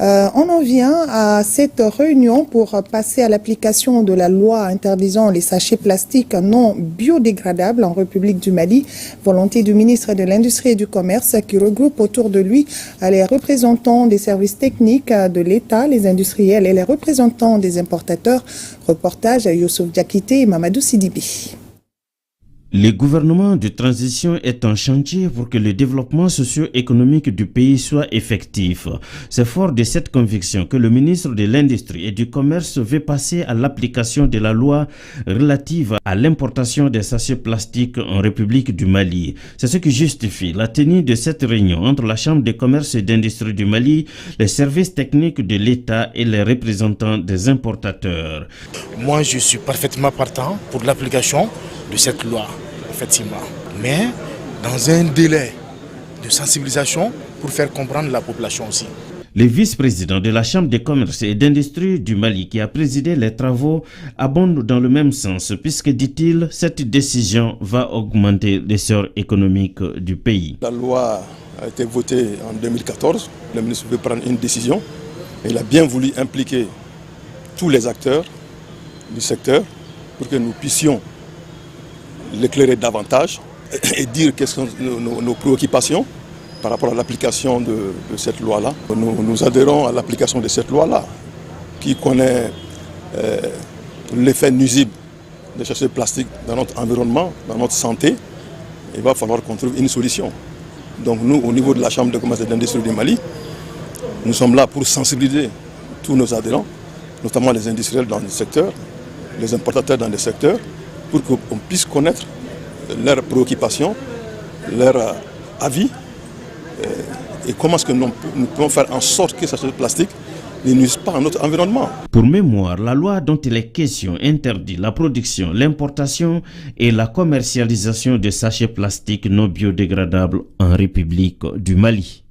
On en vient à cette réunion pour passer à l'application de la loi interdisant les sachets plastiques non biodégradables en République du Mali, volonté du ministre de l'Industrie et du Commerce qui regroupe autour de lui les représentants des services techniques de l'État, les industriels et les représentants des importateurs. Reportage à Youssouf Diakité et Mamadou Sidibi. Le gouvernement de transition est en chantier pour que le développement socio-économique du pays soit effectif. C'est fort de cette conviction que le ministre de l'Industrie et du Commerce veut passer à l'application de la loi relative à l'importation des sachets plastiques en République du Mali. C'est ce qui justifie la tenue de cette réunion entre la Chambre de commerce et d'industrie du Mali, les services techniques de l'État et les représentants des importateurs. Moi, je suis parfaitement partant pour l'application de cette loi. Effectivement, mais dans un délai de sensibilisation pour faire comprendre la population aussi. Le vice-président de la Chambre de commerce et d'industrie du Mali qui a présidé les travaux abonde dans le même sens puisque, dit-il, cette décision va augmenter l'essor économique du pays. La loi a été votée en 2014, le ministre veut prendre une décision. Il a bien voulu impliquer tous les acteurs du secteur pour que nous puissions l'éclairer davantage et dire quelles sont nos préoccupations par rapport à l'application de cette loi-là. Nous adhérons à l'application de cette loi-là qui connaît l'effet nuisible des sachets plastiques dans notre environnement, dans notre santé. Il va falloir qu'on trouve une solution. Donc nous, au niveau de la Chambre de commerce et d'industrie du Mali, nous sommes là pour sensibiliser tous nos adhérents, notamment les industriels dans le secteur, les importateurs dans le secteur, pour qu'on puisse connaître leurs préoccupations, leurs avis et comment est-ce que nous pouvons faire en sorte que ces sachets plastiques ne nuisent pas à notre environnement. Pour mémoire, la loi dont il est question interdit la production, l'importation et la commercialisation de sachets plastiques non biodégradables en République du Mali.